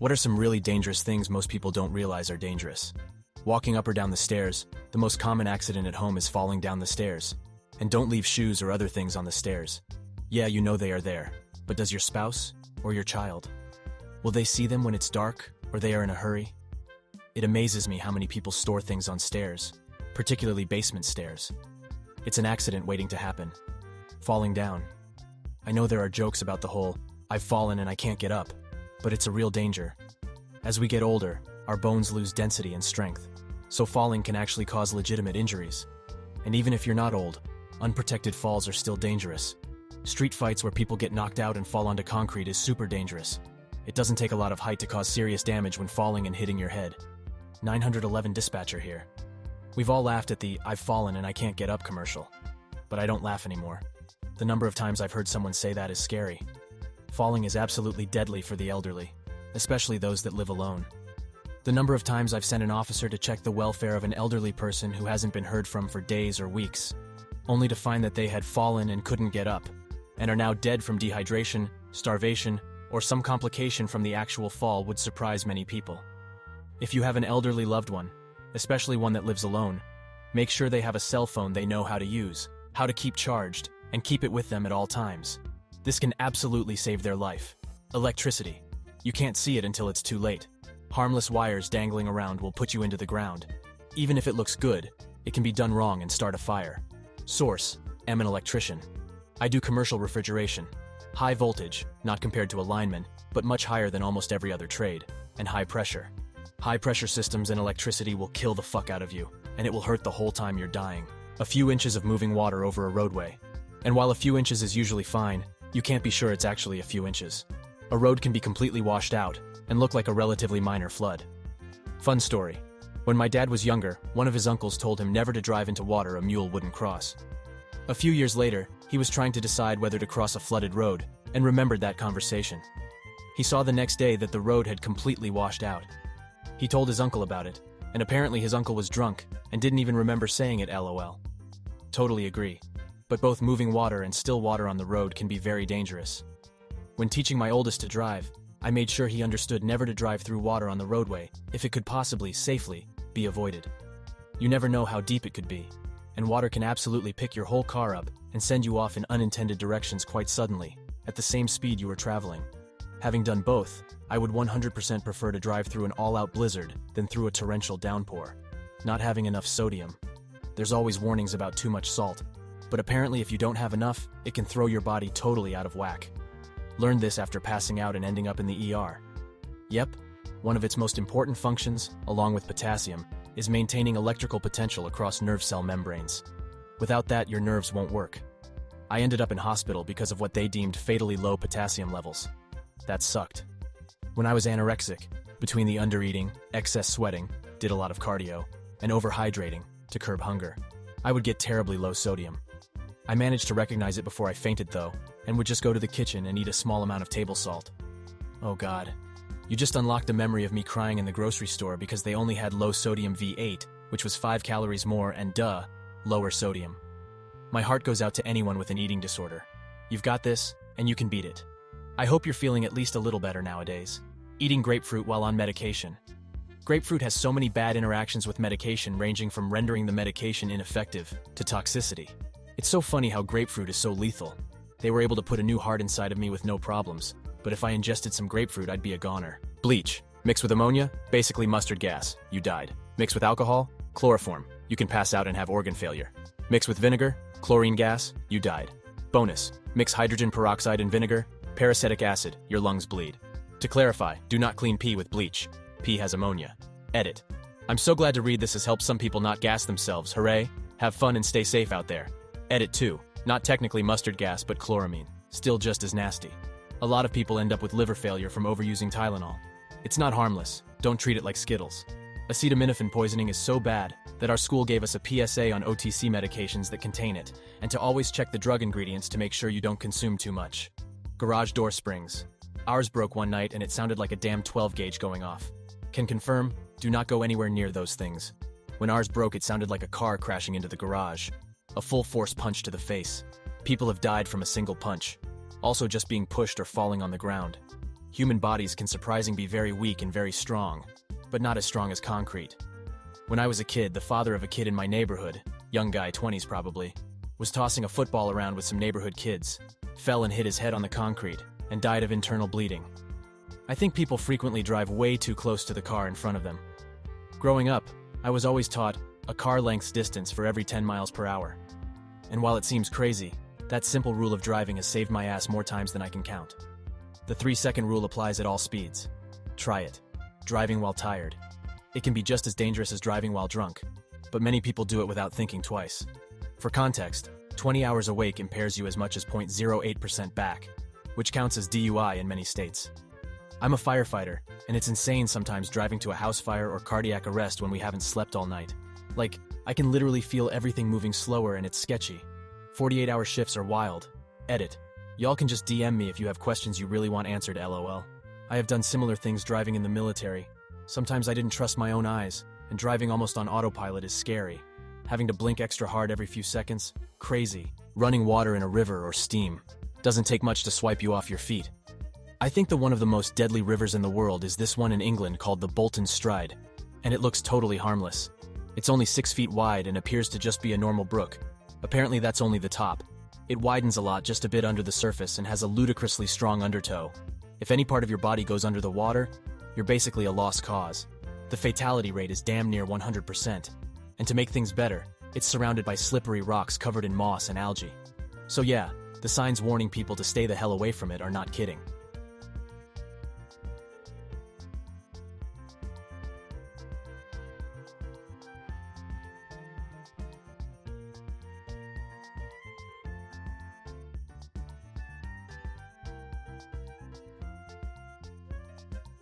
What are some really dangerous things most people don't realize are dangerous? Walking up or down the stairs, the most common accident at home is falling down the stairs. And don't leave shoes or other things on the stairs. Yeah, you know they are there, but does your spouse or your child? Will they see them when it's dark or they are in a hurry? It amazes me how many people store things on stairs, particularly basement stairs. It's an accident waiting to happen. Falling down. I know there are jokes about the whole, "I've fallen and I can't get up," but it's a real danger. As we get older, our bones lose density and strength, so falling can actually cause legitimate injuries. And even if you're not old, unprotected falls are still dangerous. Street fights where people get knocked out and fall onto concrete is super dangerous. It doesn't take a lot of height to cause serious damage when falling and hitting your head. 911 dispatcher here. We've all laughed at the "I've fallen and I can't get up" commercial, but I don't laugh anymore. The number of times I've heard someone say that is scary. Falling is absolutely deadly for the elderly, especially those that live alone. The number of times I've sent an officer to check the welfare of an elderly person who hasn't been heard from for days or weeks, only to find that they had fallen and couldn't get up, and are now dead from dehydration, starvation, or some complication from the actual fall would surprise many people. If you have an elderly loved one, especially one that lives alone, make sure they have a cell phone they know how to use, how to keep charged, and keep it with them at all times. This can absolutely save their life. Electricity. You can't see it until it's too late. Harmless wires dangling around will put you into the ground. Even if it looks good, it can be done wrong and start a fire. Source: am an electrician. I do commercial refrigeration. High voltage, not compared to a lineman, but much higher than almost every other trade. And high pressure. High pressure systems and electricity will kill the fuck out of you, and it will hurt the whole time you're dying. A few inches of moving water over a roadway. And while a few inches is usually fine, you can't be sure it's actually a few inches. A road can be completely washed out and look like a relatively minor flood. Fun story. When my dad was younger, one of his uncles told him never to drive into water a mule wouldn't cross. A few years later, he was trying to decide whether to cross a flooded road and remembered that conversation. He saw the next day that the road had completely washed out. He told his uncle about it, and apparently his uncle was drunk and didn't even remember saying it, LOL. Totally agree. But both moving water and still water on the road can be very dangerous. When teaching my oldest to drive, I made sure he understood never to drive through water on the roadway if it could possibly, safely, be avoided. You never know how deep it could be, and water can absolutely pick your whole car up and send you off in unintended directions quite suddenly, at the same speed you were traveling. Having done both, I would 100% prefer to drive through an all-out blizzard than through a torrential downpour. Not having enough sodium. There's always warnings about too much salt, but apparently if you don't have enough, it can throw your body totally out of whack. Learned this after passing out and ending up in the ER. Yep, one of its most important functions, along with potassium, is maintaining electrical potential across nerve cell membranes. Without that, your nerves won't work. I ended up in hospital because of what they deemed fatally low potassium levels. That sucked. When I was anorexic, between the undereating, excess sweating, did a lot of cardio, and overhydrating to curb hunger, I would get terribly low sodium. I managed to recognize it before I fainted though, and would just go to the kitchen and eat a small amount of table salt. Oh God. You just unlocked a memory of me crying in the grocery store because they only had low sodium V8, which was 5 calories more and lower sodium. My heart goes out to anyone with an eating disorder. You've got this, and you can beat it. I hope you're feeling at least a little better nowadays. Eating grapefruit while on medication. Grapefruit has so many bad interactions with medication, ranging from rendering the medication ineffective to toxicity. It's so funny how grapefruit is so lethal. They were able to put a new heart inside of me with no problems, but if I ingested some grapefruit, I'd be a goner. Bleach. Mixed with ammonia, basically mustard gas. You died. Mixed with alcohol, chloroform. You can pass out and have organ failure. Mixed with vinegar, chlorine gas. You died. Bonus. Mix hydrogen peroxide and vinegar, peracetic acid. Your lungs bleed. To clarify, do not clean pee with bleach. Pee has ammonia. Edit. I'm so glad to read this has helped some people not gas themselves. Hooray. Have fun and stay safe out there. Edit 2. Not technically mustard gas, but chloramine. Still just as nasty. A lot of people end up with liver failure from overusing Tylenol. It's not harmless. Don't treat it like Skittles. Acetaminophen poisoning is so bad that our school gave us a PSA on OTC medications that contain it, and to always check the drug ingredients to make sure you don't consume too much. Garage door springs. Ours broke one night and it sounded like a damn 12 gauge going off. Can confirm, do not go anywhere near those things. When ours broke, it sounded like a car crashing into the garage. A full force punch to the face. People have died from a single punch. Also just being pushed or falling on the ground. Human bodies can surprisingly be very weak and very strong, but not as strong as concrete. When I was a kid, the father of a kid in my neighborhood, young guy, 20s probably, was tossing a football around with some neighborhood kids, fell and hit his head on the concrete, and died of internal bleeding. I think people frequently drive way too close to the car in front of them. Growing up, I was always taught a car length's distance for every 10 miles per hour. And while it seems crazy, that simple rule of driving has saved my ass more times than I can count. The 3-second rule applies at all speeds. Try it. Driving while tired. It can be just as dangerous as driving while drunk, but many people do it without thinking twice. For context, 20 hours awake impairs you as much as 0.08% back, which counts as DUI in many states. I'm a firefighter, and it's insane sometimes driving to a house fire or cardiac arrest when we haven't slept all night. Like, I can literally feel everything moving slower and it's sketchy. 48-hour shifts are wild. Edit. Y'all can just DM me if you have questions you really want answered, lol. I have done similar things driving in the military. Sometimes I didn't trust my own eyes, and driving almost on autopilot is scary. Having to blink extra hard every few seconds? Crazy. Running water in a river or steam. Doesn't take much to swipe you off your feet. I think one of the most deadly rivers in the world is this one in England called the Bolton Stride, and it looks totally harmless. It's only 6 feet wide and appears to just be a normal brook. Apparently that's only the top. It widens a lot just a bit under the surface and has a ludicrously strong undertow. If any part of your body goes under the water, you're basically a lost cause. The fatality rate is damn near 100%. And to make things better, it's surrounded by slippery rocks covered in moss and algae. So yeah, the signs warning people to stay the hell away from it are not kidding.